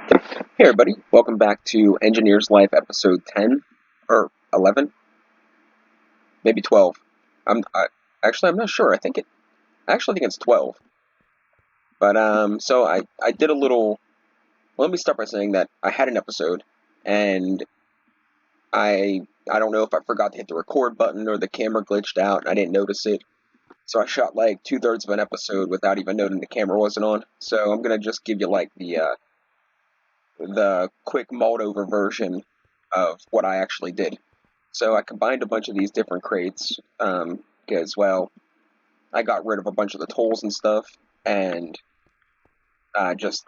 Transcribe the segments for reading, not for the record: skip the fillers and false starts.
Hey everybody, welcome back to Engineer's Life episode 10 or 11, maybe 12. I'm not sure. I actually think it's 12. But so I did a little. Let me start by saying that I had an episode, and I don't know if I forgot to hit the record button or the camera glitched out and I didn't notice it. So I shot like 2/3 of an episode without even noting the camera wasn't on. So I'm gonna just give you like the quick mulled over version of what I actually did. So I combined a bunch of these different crates because, well, I got rid of a bunch of the tools and stuff and just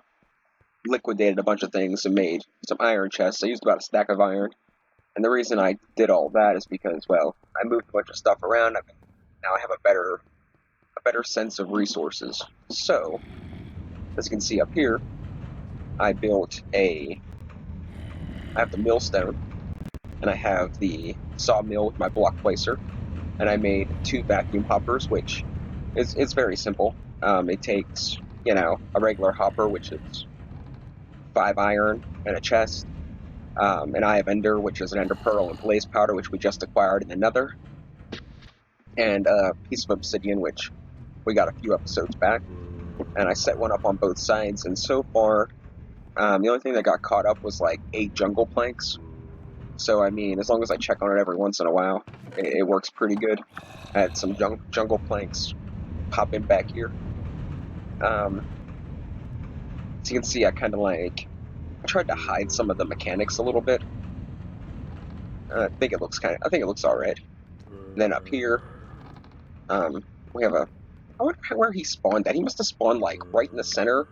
liquidated a bunch of things and made some iron chests. I used about a stack of iron. And the reason I did all that is because, well, I moved a bunch of stuff around. Now I have a better sense of resources. So, as you can see up here, I have the millstone, and I have the sawmill with my block placer, and I made 2 vacuum hoppers, which is very simple. It takes, a regular hopper, which is 5 iron and a chest, and I have ender, which is an ender pearl, and blaze powder, which we just acquired in another, and a piece of obsidian, which we got a few episodes back, and I set one up on both sides, and so far, the only thing that got caught up was like 8 jungle planks. So, I mean, as long as I check on it every once in a while, it works pretty good. I had some jungle planks pop in back here. As you can see, I tried to hide some of the mechanics a little bit. I think it looks alright. Then up here, we have I wonder where he spawned at. He must have spawned like right in the center,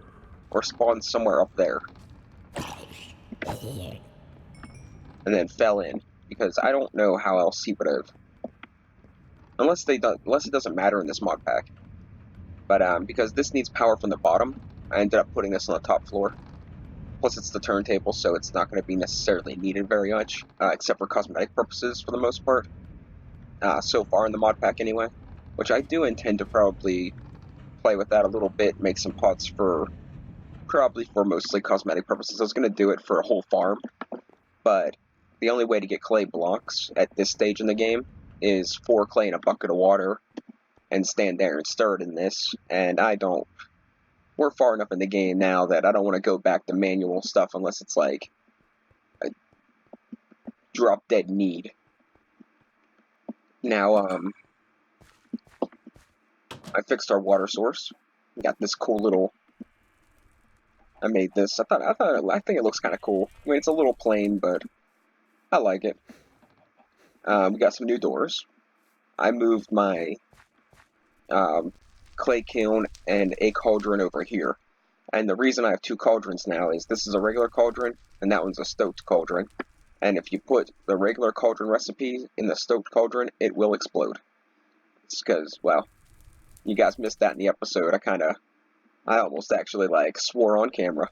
or spawned somewhere up there, and then fell in, because I don't know how else he would have, unless it doesn't matter in this mod pack. But because this needs power from the bottom, I ended up putting this on the top floor. Plus, it's the turntable, so it's not going to be necessarily needed very much, except for cosmetic purposes for the most part. So far in the mod pack, anyway. Which I do intend to probably play with that a little bit, make some pots probably for mostly cosmetic purposes. I was going to do it for a whole farm, but the only way to get clay blocks at this stage in the game is 4 clay in a bucket of water and stand there and stir it in this, and we're far enough in the game now that I don't want to go back to manual stuff unless it's like a drop dead need. Now, I fixed our water source. We got this cool little. I made this. I think it looks kind of cool. I mean, it's a little plain, but I like it. We got some new doors. I moved my clay kiln and a cauldron over here. And the reason I have 2 cauldrons now is this is a regular cauldron, and that one's a stoked cauldron. And if you put the regular cauldron recipe in the stoked cauldron, it will explode. It's because, well, you guys missed that in the episode. I almost actually, swore on camera.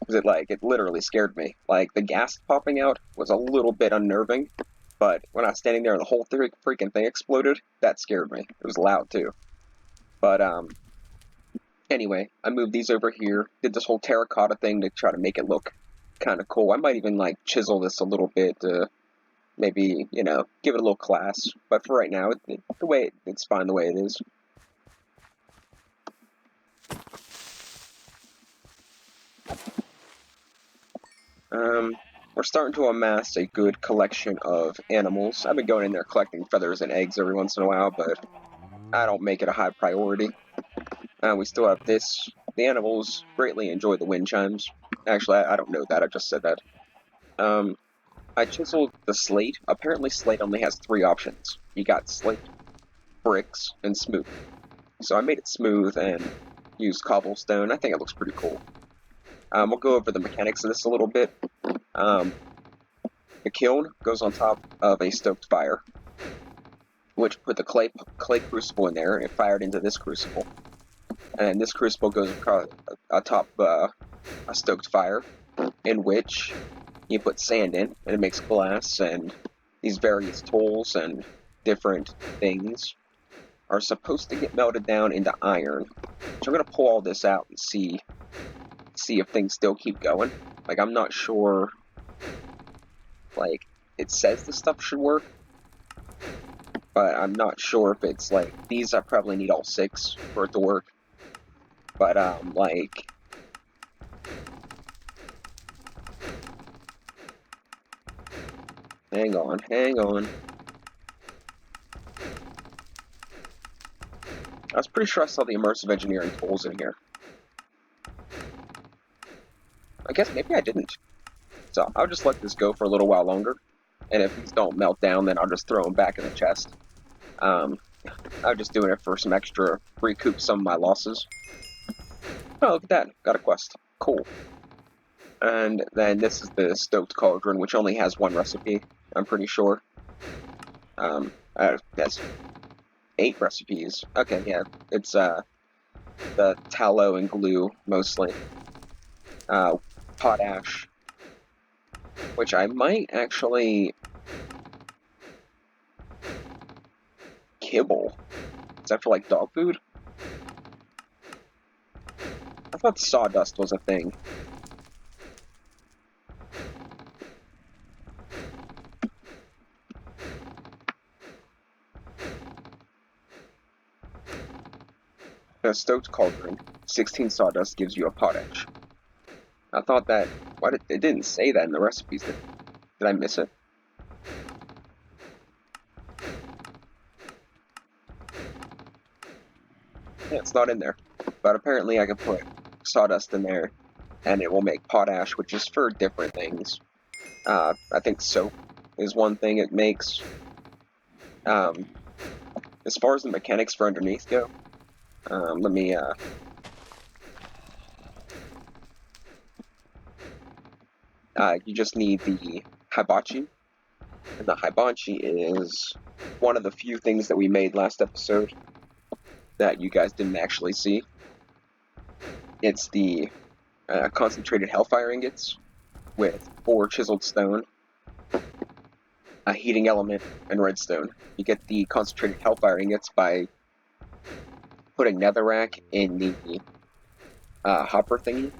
Because it literally scared me. Like, the gas popping out was a little bit unnerving, but when I was standing there and the whole freaking thing exploded, that scared me. It was loud, too. But, anyway, I moved these over here, did this whole terracotta thing to try to make it look kind of cool. I might even, chisel this a little bit to maybe, give it a little class. But for right now, it's fine the way it is. We're starting to amass a good collection of animals. I've been going in there collecting feathers and eggs every once in a while, but I don't make it a high priority. We still have this. The animals greatly enjoy the wind chimes. Actually, I don't know that. I just said that. I chiseled the slate. Apparently, slate only has 3 options. You got slate, bricks, and smooth. So I made it smooth and used cobblestone. I think it looks pretty cool. We'll go over the mechanics of this a little bit. The kiln goes on top of a stoked fire, which put the clay crucible in there, and it fired into this crucible. And this crucible goes atop a stoked fire, in which you put sand in, and it makes glass, and these various tools and different things are supposed to get melted down into iron. So I'm going to pull all this out and see see if things still keep going. Like, I'm not sure, like, it says the stuff should work, but I'm not sure if it's, like, these I probably need all 6 for it to work. But, like, hang on. I was pretty sure I saw the immersive engineering tools in here. I guess maybe I didn't. So I'll just let this go for a little while longer. And if these don't melt down, then I'll just throw them back in the chest. I'm just doing it for some extra, recoup some of my losses. Oh, look at that. Got a quest. Cool. And then this is the stoked cauldron, which only has 1 recipe, I'm pretty sure. That's 8 recipes. Okay, yeah. It's, the tallow and glue, mostly. Potash. Which I might actually kibble. Is that for, like, dog food? I thought sawdust was a thing. A stoked cauldron, 16 sawdust gives you a potash. I thought that... it didn't say that in the recipes. Did I miss it? Yeah, it's not in there. But apparently I can put sawdust in there, and it will make potash, which is for different things. I think soap is one thing it makes. As far as the mechanics for underneath go, let me, you just need the hibachi, and the hibachi is one of the few things that we made last episode that you guys didn't actually see. It's the concentrated hellfire ingots with 4 chiseled stone, a heating element, and redstone. You get the concentrated hellfire ingots by putting netherrack in the hopper thingy,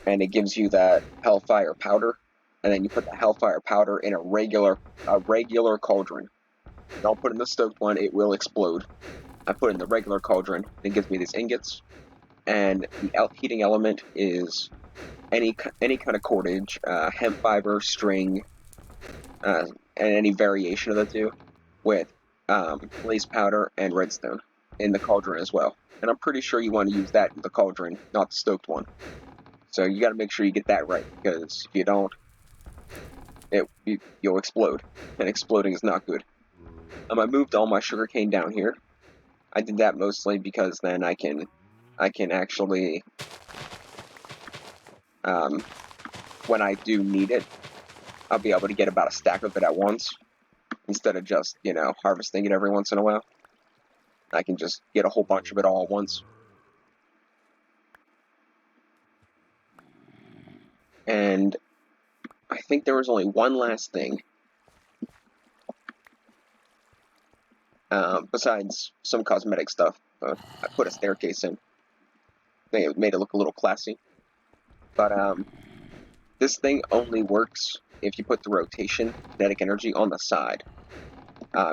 and it gives you that hellfire powder, and then you put the hellfire powder in a regular cauldron. Don't put in the stoked one, it will explode. I put it in the regular cauldron, it gives me these ingots, and the heating element is any kind of cordage, hemp fiber, string, and any variation of the two, with blaze powder and redstone in the cauldron as well. And I'm pretty sure you want to use that in the cauldron, not the stoked one. So you got to make sure you get that right, because if you don't, you'll explode, and exploding is not good. I moved all my sugarcane down here. I did that mostly because then I can actually, when I do need it, I'll be able to get about a stack of it at once, instead of just, harvesting it every once in a while. I can just get a whole bunch of it all at once. And I think there was only one last thing, besides some cosmetic stuff. I put a staircase in. It made it look a little classy. But this thing only works if you put the rotation kinetic energy on the side.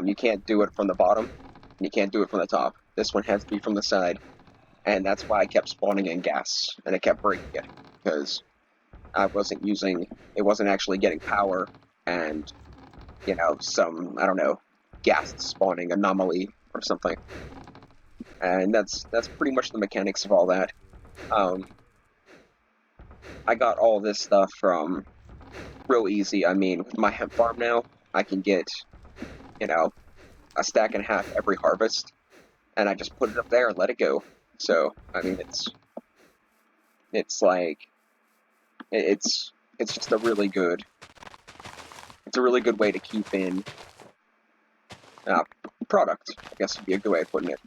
You can't do it from the bottom. You can't do it from the top. This one has to be from the side. And that's why I kept spawning in gas, and it kept breaking it, because it wasn't actually getting power, and, some, I don't know, gas spawning anomaly or something. And that's pretty much the mechanics of all that. I got all this stuff from real easy. I mean, with my hemp farm now, I can get, a stack and a half every harvest, and I just put it up there and let it go. So, I mean, it's like, it's just a really good, way to keep in product, I guess would be a good way of putting it.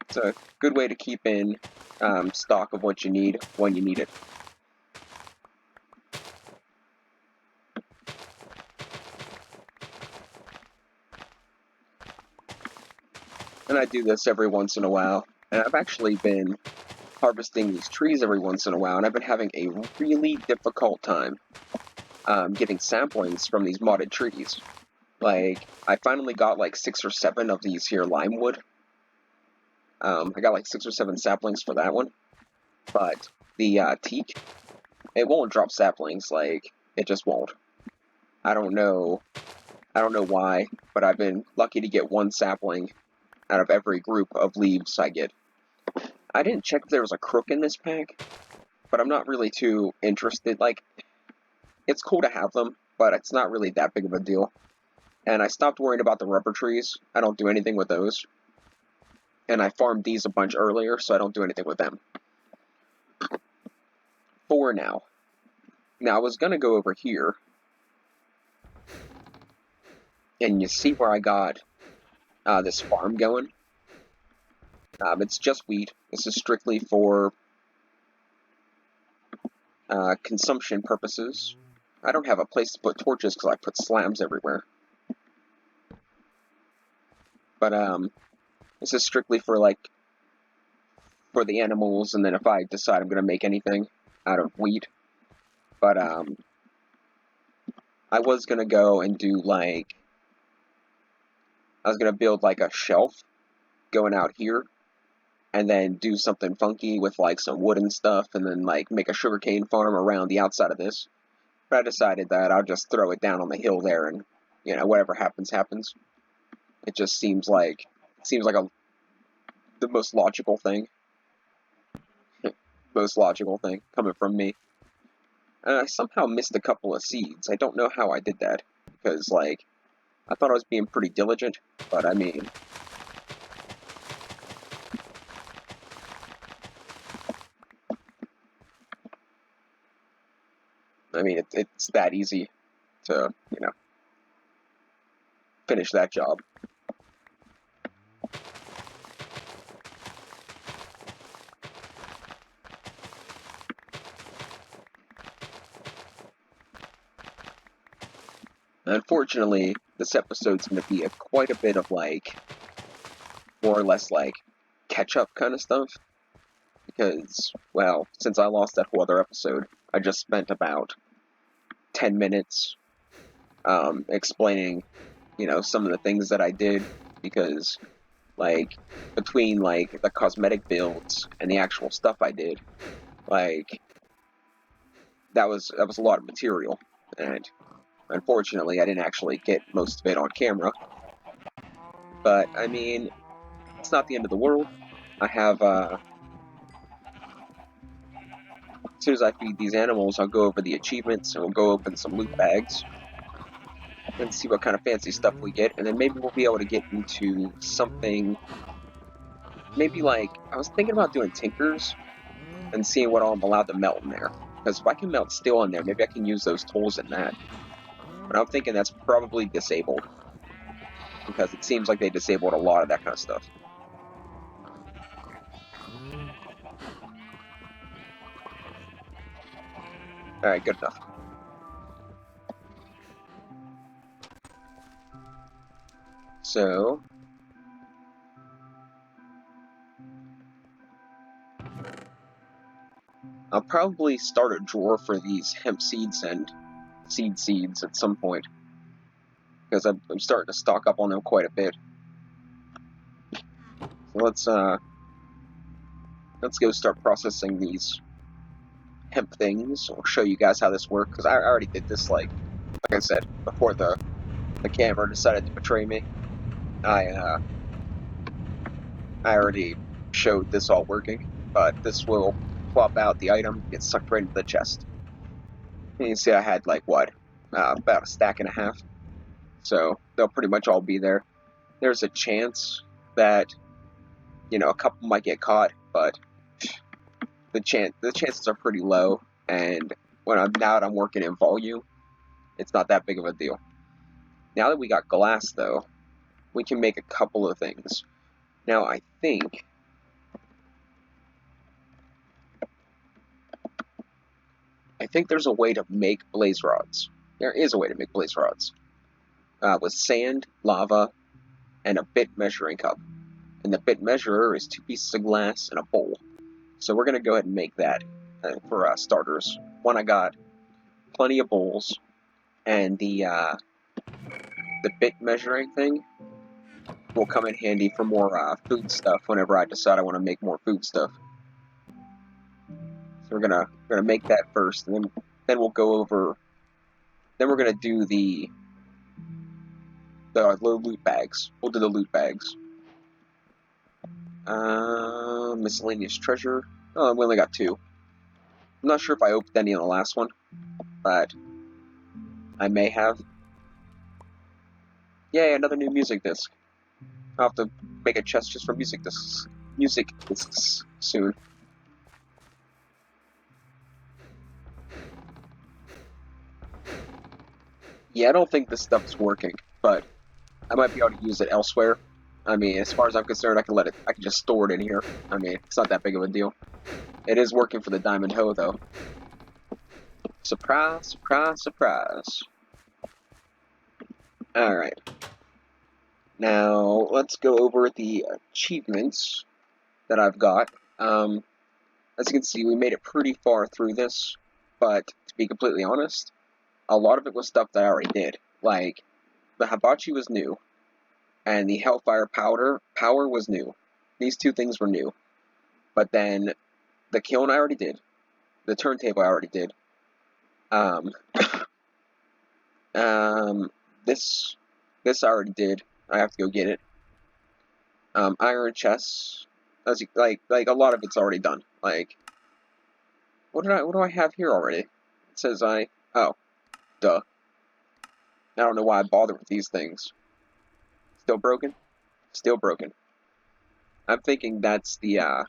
It's a good way to keep in stock of what you need when you need it. And I do this every once in a while, and I've actually been harvesting these trees every once in a while, and I've been having a really difficult time getting saplings from these modded trees. Like, I finally got like 6 or 7 of these here lime wood. I got like 6 or 7 saplings for that one, but the teak, it won't drop saplings. Like, it just won't. I don't know why, but I've been lucky to get 1 sapling out of every group of leaves I get. I didn't check if there was a crook in this pack, but I'm not really too interested. Like, it's cool to have them, but it's not really that big of a deal. And I stopped worrying about the rubber trees. I don't do anything with those. And I farmed these a bunch earlier, so I don't do anything with them. For now. Now, I was going to go over here. And you see where I got this farm going? It's just wheat. This is strictly for consumption purposes. I don't have a place to put torches because I put slams everywhere. But this is strictly for for the animals, and then if I decide I'm gonna make anything out of wheat. But I was gonna go and do I was gonna build like a shelf going out here, and then do something funky with like some wooden stuff, and then like make a sugarcane farm around the outside of this. But I decided that I'll just throw it down on the hill there, and whatever happens, happens. It just seems like the most logical thing. Most logical thing coming from me. And I somehow missed a couple of seeds. I don't know how I did that, because I thought I was being pretty diligent, but I mean, it's that easy to, finish that job. Unfortunately, this episode's going to be quite a bit of more or less catch-up kind of stuff, because, well, since I lost that whole other episode, I just spent about 10 minutes explaining, some of the things that I did, because, between, the cosmetic builds and the actual stuff I did, that was a lot of material, and unfortunately, I didn't actually get most of it on camera. But, I mean, it's not the end of the world. I have, as soon as I feed these animals, I'll go over the achievements, and we'll go open some loot bags, and see what kind of fancy stuff we get, and then maybe we'll be able to get into something, maybe I was thinking about doing tinkers, and seeing what all I'm allowed to melt in there. Because if I can melt steel in there, maybe I can use those tools in that. But I'm thinking that's probably disabled, because it seems like they disabled a lot of that kind of stuff. Alright, good enough. So, I'll probably start a drawer for these hemp seeds and seeds at some point, because I'm starting to stock up on them quite a bit. So let's go start processing these hemp things. I'll show you guys how this works, because I already did this, like I said, before the camera decided to betray me. I already showed this all working, but this will plop out the item, get sucked right into the chest. And you see I had, about a stack and a half, so they'll pretty much all be there. There's a chance that, a couple might get caught, but the chances are pretty low, and now that I'm working in volume, it's not that big of a deal. Now that we got glass, though, we can make a couple of things. Now, I think there's a way to make blaze rods. There is a way to make blaze rods. With sand, lava, and a bit measuring cup. And the bit measurer is 2 pieces of glass and a bowl. So we're gonna go ahead and make that for starters. One, I got plenty of bowls, and the bit measuring thing will come in handy for more food stuff whenever I decide I want to make more food stuff. So we're gonna make that first, and then we'll go over. Then we're gonna do the loot bags. We'll do the loot bags. Miscellaneous treasure. Oh, we only got 2. I'm not sure if I opened any on the last one, but I may have. Yay, another new music disc. I'll have to make a chest just for music discs. Music discs soon. Yeah, I don't think this stuff's working, but I might be able to use it elsewhere. I mean, as far as I'm concerned, I can just store it in here. I mean, it's not that big of a deal. It is working for the diamond hoe, though. Surprise, surprise, surprise. Alright. Now, let's go over the achievements that I've got. As you can see, we made it pretty far through this, but to be completely honest, a lot of it was stuff that I already did. Like, the hibachi was new, and the hellfire power was new. These 2 things were new. But then, the kiln I already did. The turntable I already did. This I already did. I have to go get it. Iron chests. Like a lot of it's already done. Like, what do I have here already? It says oh, duh. I don't know why I bother with these things. Still broken? Still broken. I'm thinking that's the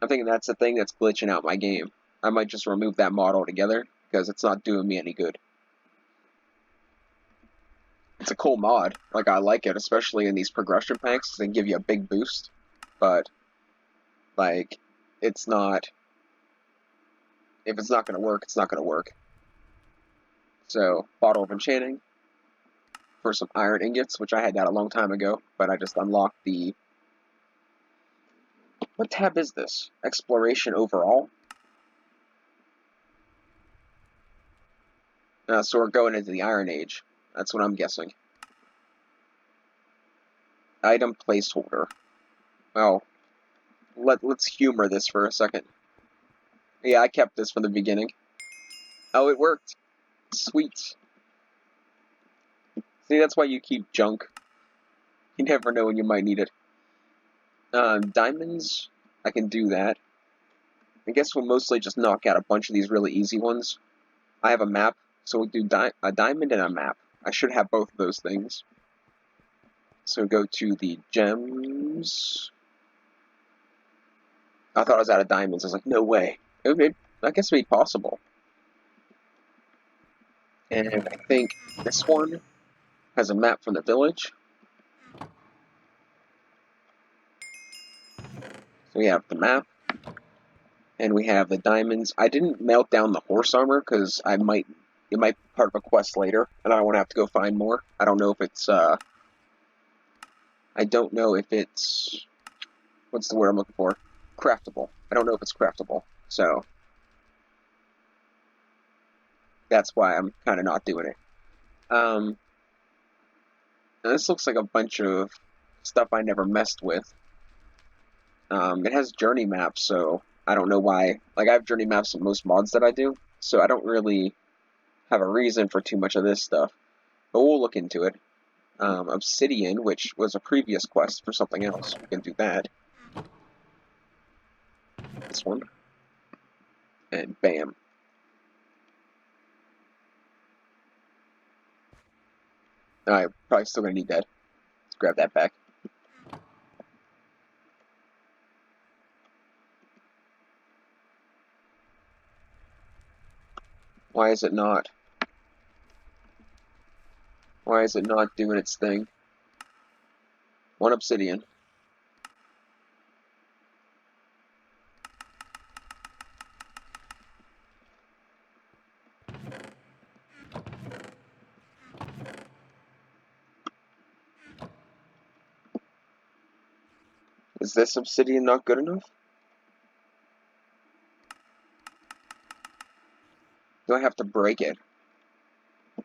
thing that's glitching out my game. I might just remove that mod altogether, because it's not doing me any good. It's a cool mod. Like, I like it, especially in these progression packs, because they give you a big boost. But, like, it's not... If it's not going to work, it's not going to work. So, Bottle of Enchanting for some iron ingots, which I had that a long time ago, but I just unlocked the... What tab is this? Exploration overall? So we're going into the Iron Age. That's what I'm guessing. Item placeholder. Well, let's humor this for a second. Yeah, I kept this from the beginning. Oh, it worked. Sweet. See, that's why you keep junk. You never know when you might need it. Diamonds, I can do that. I guess we'll mostly just knock out a bunch of these really easy ones. I have a map, so we'll do a diamond and a map. I should have both of those things. So go to the gems. I thought I was out of diamonds. I was like, no way. I guess it'd be possible. And I think this one has a map from the village. So we have the map. And we have the diamonds. I didn't melt down the horse armor because it might be part of a quest later, and I want to have to go find more. I don't know if it's what's the word I'm looking for? Craftable. I don't know if it's craftable. So that's why I'm kind of not doing it. This looks like a bunch of stuff I never messed with. It has journey maps, so I don't know why. Like, I have journey maps in most mods that I do, so I don't really have a reason for too much of this stuff. But we'll look into it. Obsidian, which was a previous quest for something else. We can do that. This one. And bam. I'm probably still going to need that. Let's grab that back. Why is it not? Why is it not doing its thing? 1 obsidian. Is this obsidian not good enough? Do I have to break it?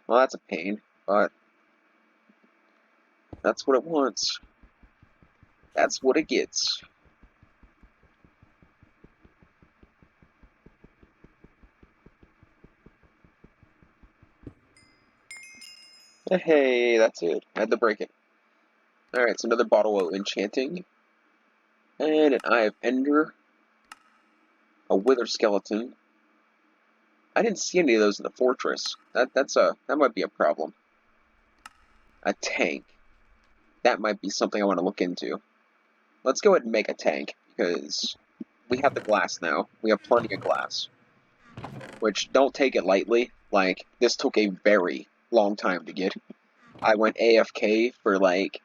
Well, that's a pain, but that's what it wants. That's what it gets. Hey, that's it. I had to break it. Alright, so another bottle of enchanting. And an Eye of Ender. A Wither Skeleton. I didn't see any of those in the fortress. That might be a problem. A tank. That might be something I want to look into. Let's go ahead and make a tank, because we have the glass now. We have plenty of glass. Which, don't take it lightly. Like, this took a very long time to get. I went AFK for like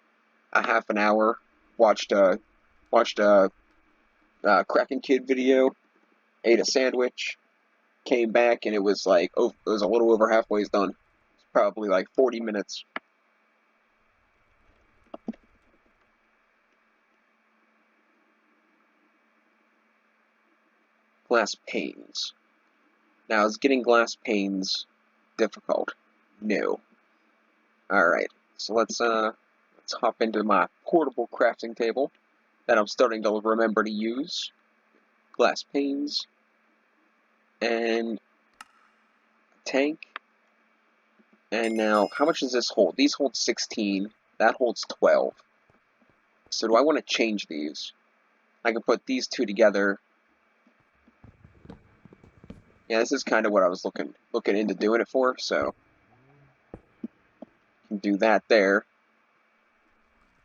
a half an hour, watched a Kraken Kid video, ate a sandwich, came back, and it was like, oh, it was a little over halfway done. It's probably like 40 minutes. Glass panes. Now, is getting glass panes difficult? No. Alright, so let's hop into my portable crafting table that I'm starting to remember to use. Glass panes. And a tank. And now, how much does this hold? These hold 16. That holds 12. So do I want to change these? I can put these two together. Yeah, this is kind of what I was looking into doing it for, so can do that there.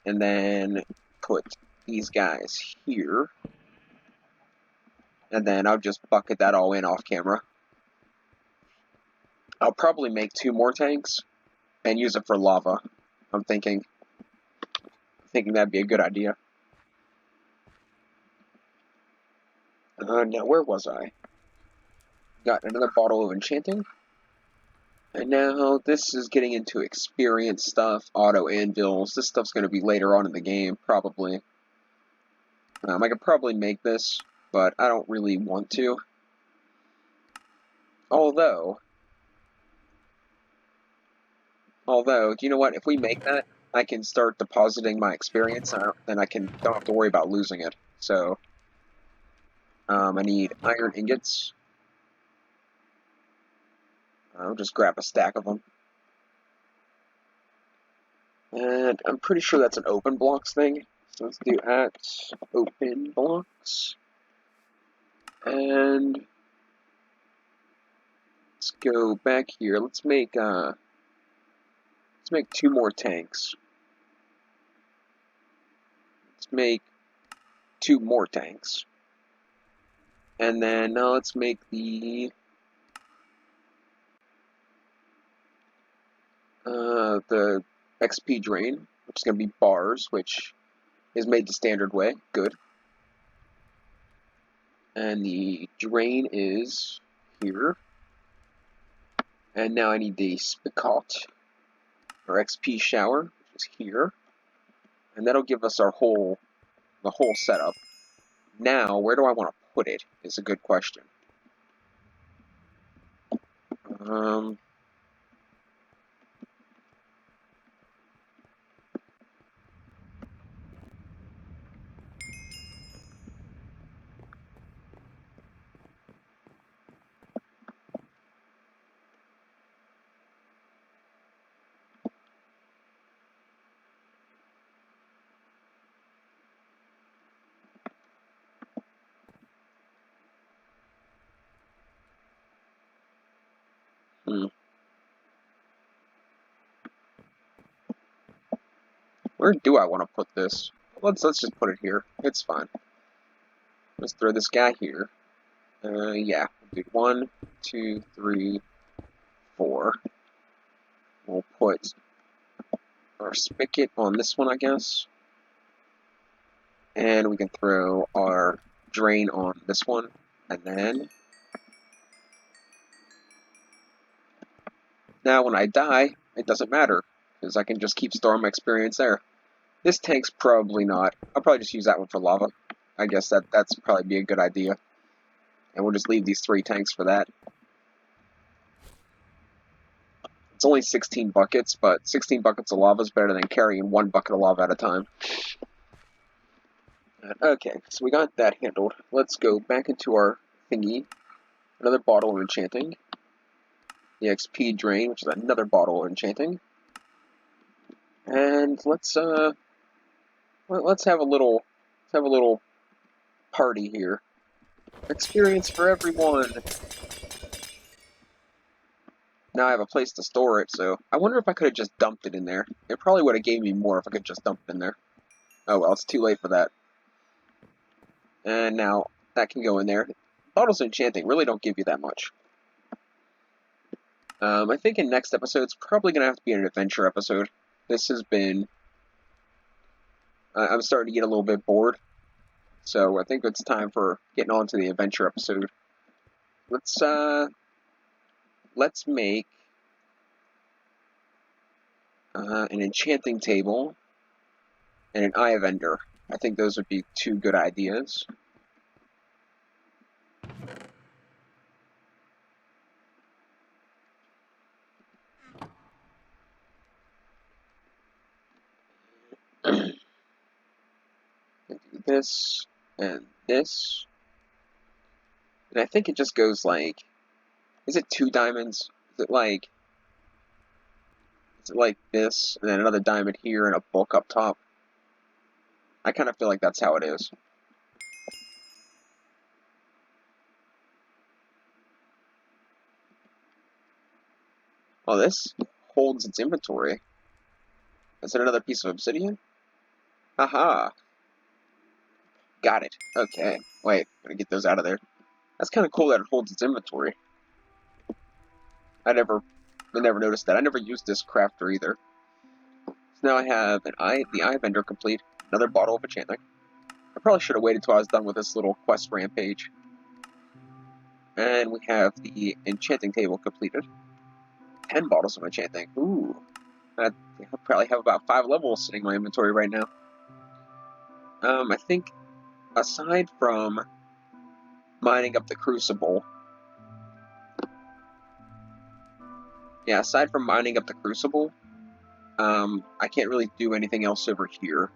And then put these guys here. And then I'll just bucket that all in off camera. I'll probably make 2 more tanks and use it for lava. I'm thinking that'd be a good idea. Now where was I? Got another bottle of enchanting. And now this is getting into experience stuff, auto anvils. This stuff's going to be later on in the game, probably. I could probably make this, but I don't really want to. Although, do you know what? If we make that, I can start depositing my experience, then don't have to worry about losing it. So, I need iron ingots. I'll just grab a stack of them. And I'm pretty sure that's an open blocks thing. So let's do open blocks. And let's go back here. Let's make 2 more tanks. Let's make 2 more tanks. And then now let's make the XP drain, which is going to be bars, which is made the standard way. Good. And the drain is here. And now I need the spicot, or XP shower, which is here. And that'll give us the whole setup. Now, where do I want to put it is a good question. Where do I want to put this? Let's just put it here. It's fine. Let's throw this guy here. Yeah. We'll do 1, 2, 3, 4. We'll put our spigot on this one, I guess. And we can throw our drain on this one. And then now when I die, it doesn't matter, because I can just keep storing my experience there. This tank's probably not. I'll probably just use that one for lava. I guess that's probably be a good idea. And we'll just leave these 3 tanks for that. It's only 16 buckets, but 16 buckets of lava is better than carrying 1 bucket of lava at a time. Okay, so we got that handled. Let's go back into our thingy. Another bottle of enchanting. The XP drain, which is another bottle of enchanting. And let's have a little party here. Experience for everyone. Now I have a place to store it, so I wonder if I could have just dumped it in there. It probably would have gave me more if I could just dump it in there. Oh well, it's too late for that. And now that can go in there. Bottles of enchanting really don't give you that much. I think in next episode it's probably gonna have to be an adventure episode. This has been. I'm starting to get a little bit bored, so I think it's time for getting on to the adventure episode. Let's make an enchanting table and an eye vendor. I think those would be 2 good ideas. Do this and this. And I think it just goes like, is it 2 diamonds? Is it like this, and then another diamond here and a book up top? I kind of feel like that's how it is. Oh, this holds its inventory. Is it another piece of obsidian? Haha. Got it. Okay. Wait, gotta get those out of there. That's kind of cool that it holds its inventory. I never noticed that. I never used this crafter either. So now I have the eye vendor complete. Another bottle of enchanting. I probably should have waited till I was done with this little quest rampage. And we have the enchanting table completed. 10 bottles of enchanting. Ooh. I probably have about 5 levels sitting in my inventory right now. I think aside from mining up the crucible, I can't really do anything else over here.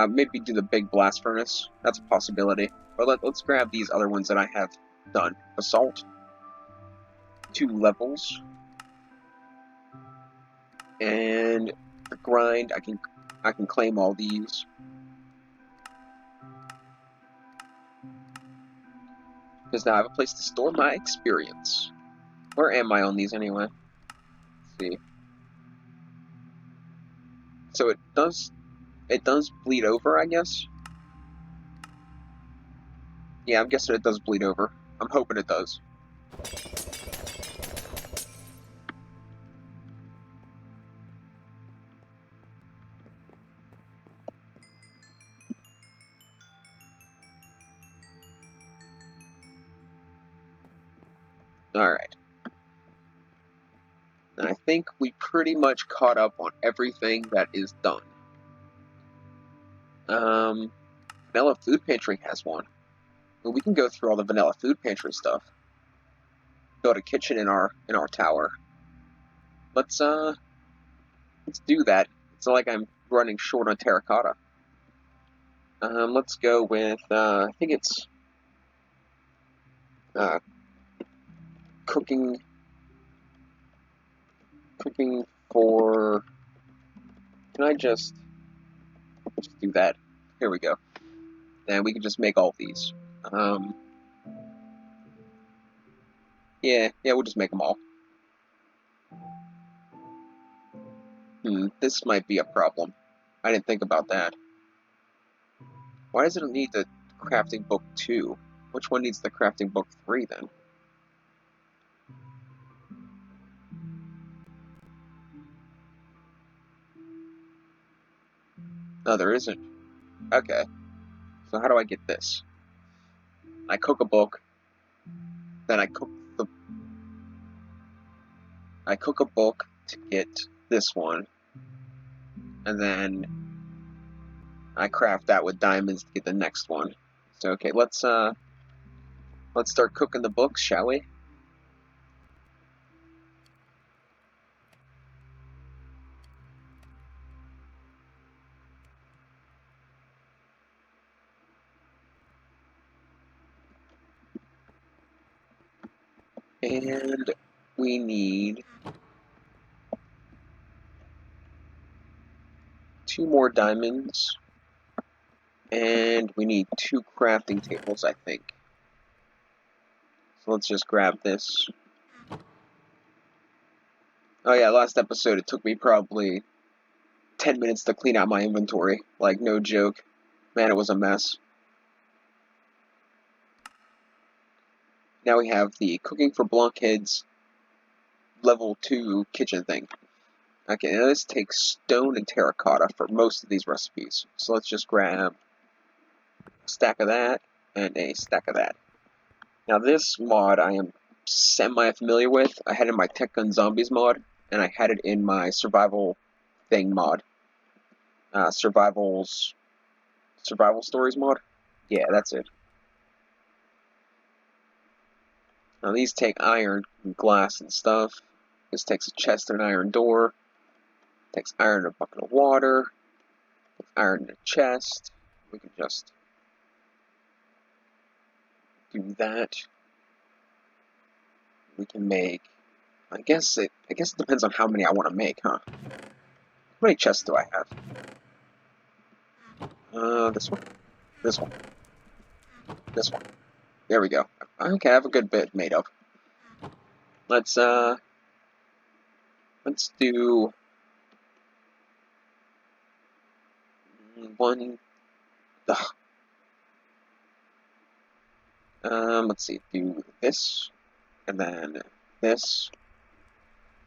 Maybe do the big blast furnace. That's a possibility. But let's grab these other ones that I have done. Assault. 2 levels. And the grind, I can claim all these. Because now I have a place to store my experience. Where am I on these anyway? Let's see. So it does bleed over, I guess. Yeah, I'm guessing it does bleed over. I'm hoping it does. Alright. And I think we pretty much caught up on everything that is done. Vanilla Food Pantry has one. But we can go through all the Vanilla Food Pantry stuff. Build a kitchen in our tower. Let's do that. It's not like I'm running short on terracotta. Let's go with I think it's cooking for. Can I just do that? Here we go. And we can just make all these. Yeah, we'll just make them all. This might be a problem. I didn't think about that. Why does it need the crafting book 2? Which one needs the crafting book 3 then? No, there isn't. Okay. So how do I get this? I cook a book, then I cook a book to get this one, and then I craft that with diamonds to get the next one. So okay, let's start cooking the books, shall we? And we need 2 more diamonds. And we need 2 crafting tables, I think. So let's just grab this. Oh yeah, last episode it took me probably 10 minutes to clean out my inventory. Like, no joke. Man, it was a mess. Now we have the cooking for blockheads level 2 kitchen thing. Okay, now this takes stone and terracotta for most of these recipes. So let's just grab a stack of that and a stack of that. Now this mod I am semi-familiar with. I had it in my Tech Gun Zombies mod, and I had it in my survival thing mod. Survival Stories mod? Yeah, that's it. Now these take iron and glass and stuff. This takes a chest and an iron door. Takes iron and a bucket of water. Takes iron and a chest. We can just do that. We can make. I guess it depends on how many I want to make, huh? How many chests do I have? This one, this one, this one. There we go. Okay, I have a good bit made up. Let's do one. Ugh. Let's see. Do this, and then this,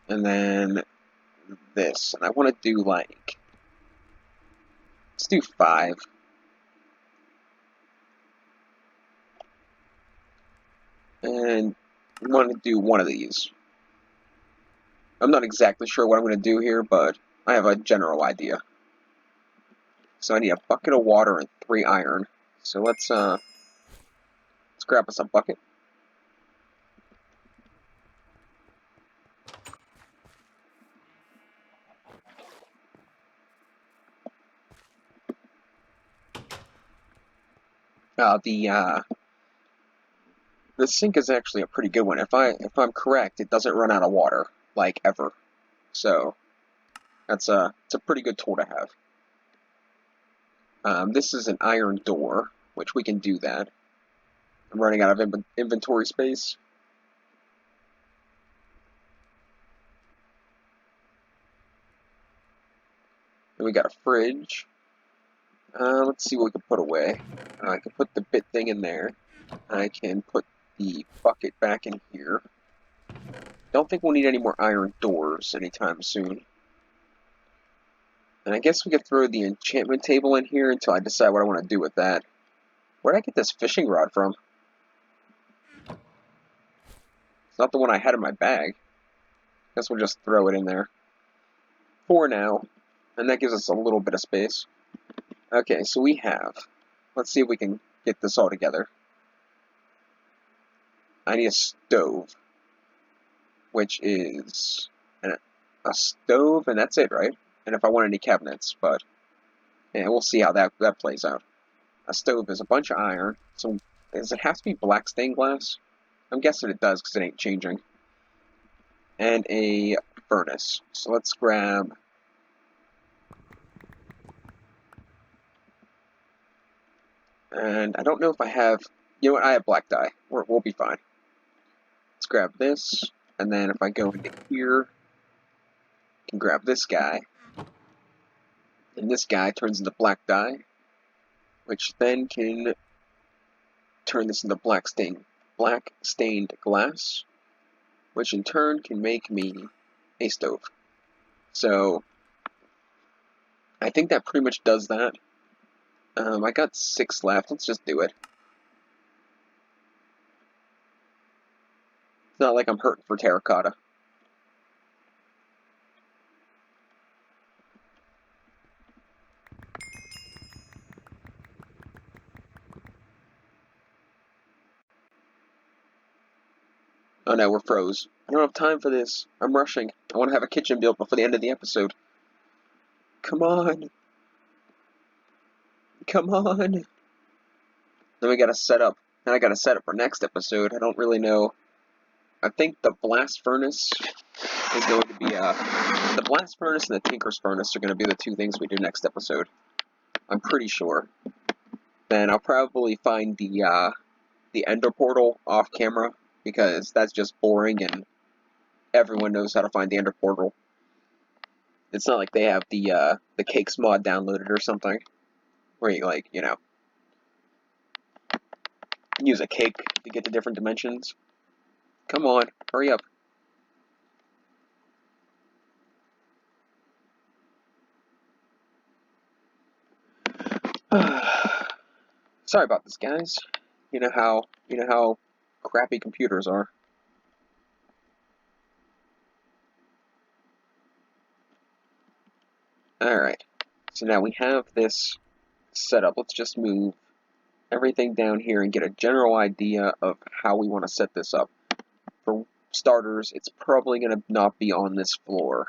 and then this. And I want to do like. Let's do 5. And I want to do one of these. I'm not exactly sure what I'm going to do here, but I have a general idea. So I need a bucket of water and 3 iron. So let's grab us a bucket. The sink is actually a pretty good one. If I'm correct, it doesn't run out of water, like, ever. So it's a pretty good tool to have. This is an iron door, which we can do that. I'm running out of inventory space. Then we got a fridge. Let's see what we can put away. I can put the bit thing in there. I can put the bucket back in here. Don't think we'll need any more iron doors anytime soon. And I guess we could throw the enchantment table in here until I decide what I want to do with that. Where'd I get this fishing rod from? It's not the one I had in my bag. Guess we'll just throw it in there. For now. And that gives us a little bit of space. Okay, so we have... Let's see if we can get this all together. I need a stove. Which is... a stove, and that's it, right? And if I want any cabinets, but... Yeah, we'll see how that plays out. A stove is a bunch of iron. So, does it have to be black stained glass? I'm guessing it does, because it ain't changing. And a furnace. So let's grab... And I don't know if I have... You know what? I have black dye. We'll be fine. Let's grab this. And then if I go into here, I can grab this guy. And this guy turns into black dye, which then can turn this into black stained glass, which in turn can make me a stove. So I think that pretty much does that. I got 6 left. Let's just do it. It's not like I'm hurting for terracotta. Oh no, we're froze. I don't have time for this. I'm rushing. I want to have a kitchen built before the end of the episode. Come on. Come on. Then we gotta set up. And I gotta set up for next episode. I don't really know I think the blast furnace is going to be the blast furnace and the tinker's furnace are going to be the two things we do next episode. I'm pretty sure. Then I'll probably find the ender portal off camera, because that's just boring and everyone knows how to find the ender portal. It's not like they have the cakes mod downloaded or something, where you, like, you know, use a cake to get to different dimensions. Come on, hurry up. Sorry about this, guys. You know how crappy computers are. Alright, so now we have this set up. Let's just move everything down here and get a general idea of how we want to set this up. For starters, it's probably going to not be on this floor,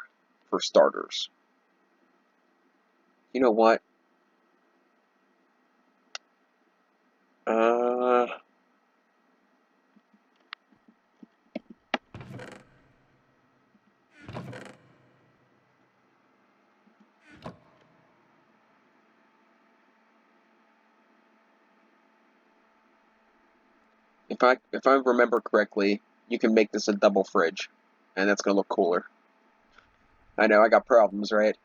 for starters. You know what? If I remember correctly, you can make this a double fridge, and that's gonna look cooler. I know, I got problems, right?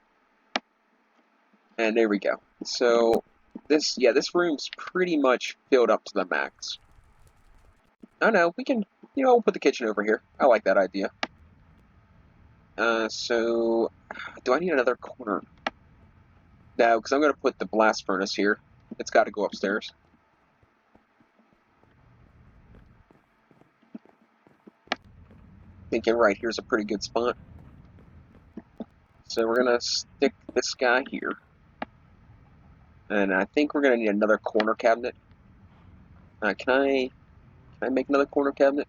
And there we go. So this room's pretty much filled up to the max. Oh no, we can, we'll put the kitchen over here. I like that idea. So do I need another corner? No, because I'm gonna put the blast furnace here. It's got to go upstairs. Thinking right here's a pretty good spot. So we're gonna stick this guy here. And I think we're gonna need another corner cabinet. Can I make another corner cabinet?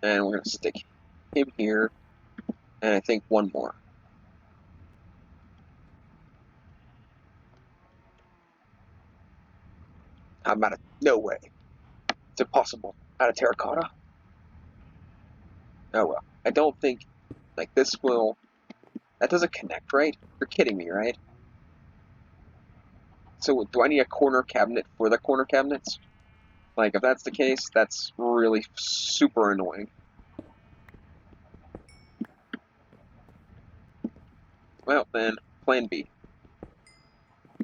And we're gonna stick him here, and I think one more. I'm out of, no way. It's impossible. Out of terracotta? Oh well. I don't think, like, this will, that doesn't connect, right? You're kidding me, right? So do I need a corner cabinet for the corner cabinets? Like, if that's the case, that's really super annoying. Well, then, plan B.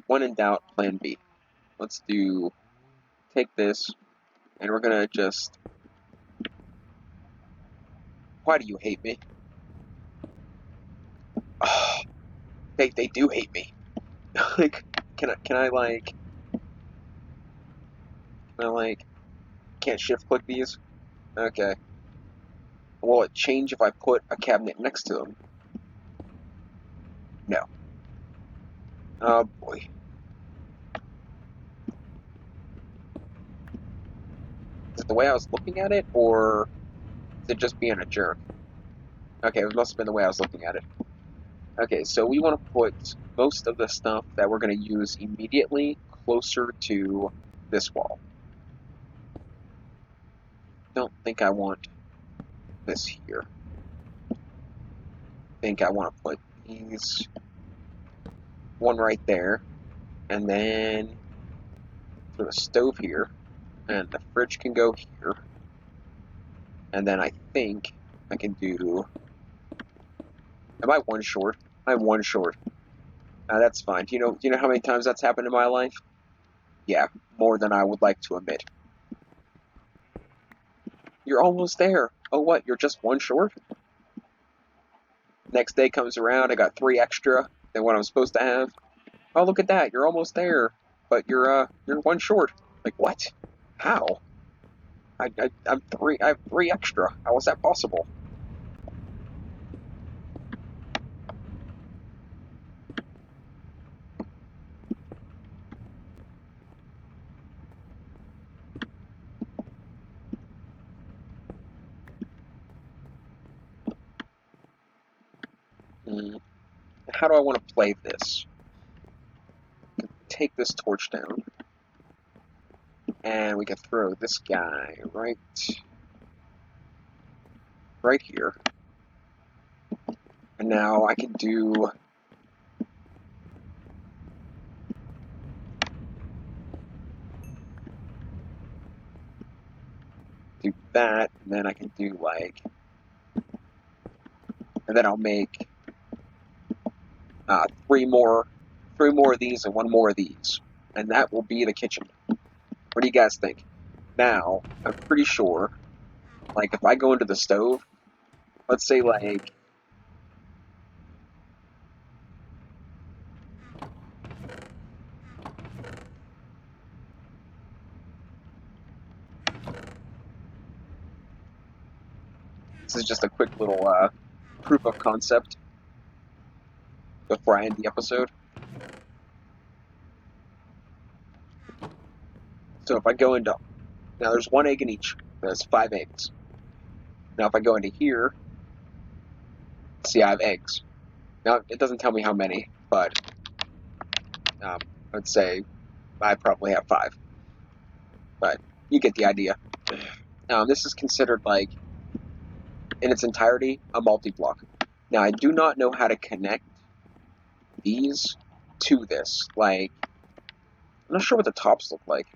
When in doubt, plan B. Let's take this, and we're gonna just, why do you hate me? Oh, they do hate me. Like, can I can't shift click these? Okay. Will it change if I put a cabinet next to them? No. Oh boy. Is it the way I was looking at it, or is it just being a jerk? Okay, it must have been the way I was looking at it. Okay, so we want to put most of the stuff that we're going to use immediately closer to this wall. Don't think I want this here. I think I want to put these, one right there, and then put a stove here, and the fridge can go here, and then I think I can do, am I one short? I'm one short. That's fine. Do you know how many times that's happened in my life? Yeah, more than I would like to admit. You're almost there. Oh what, you're just one short? Next day comes around, I got 3 extra than what I'm supposed to have. Oh, look at that, you're almost there, but you're one short. Like, what? How? I have 3 extra. How is that possible? How do I want to play this? Take this torch down. And we can throw this guy right here. And now I can do that, and then I can do like, and then I'll make 3 more of these and 1 more of these, and that will be the kitchen. What do you guys think? Now, I'm pretty sure, like, if I go into the stove, let's say, like, this is just a quick little proof of concept before I end the episode. So if I go into, now there's 1 egg in each, there's 5 eggs. Now if I go into here, see I have eggs. Now it doesn't tell me how many, but I'd say I probably have 5. But you get the idea. This is considered, like, in its entirety, a multi-block. Now I do not know how to connect these to this. Like, I'm not sure what the tops look like.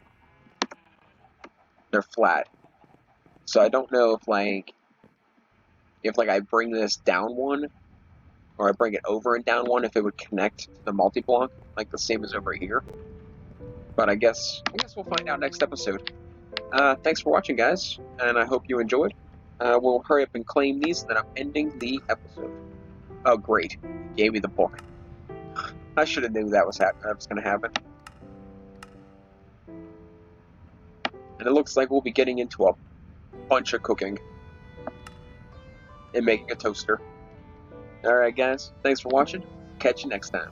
They're flat. So I don't know if I bring this down 1, or I bring it over and down 1, if it would connect to the multi-block, like the same as over here. But I guess we'll find out next episode. Thanks for watching, guys, and I hope you enjoyed. We'll hurry up and claim these, and then I'm ending the episode. Oh, great. Gave me the book. I should have knew that was going to happen. And it looks like we'll be getting into a bunch of cooking and making a toaster. Alright, guys. Thanks for watching. Catch you next time.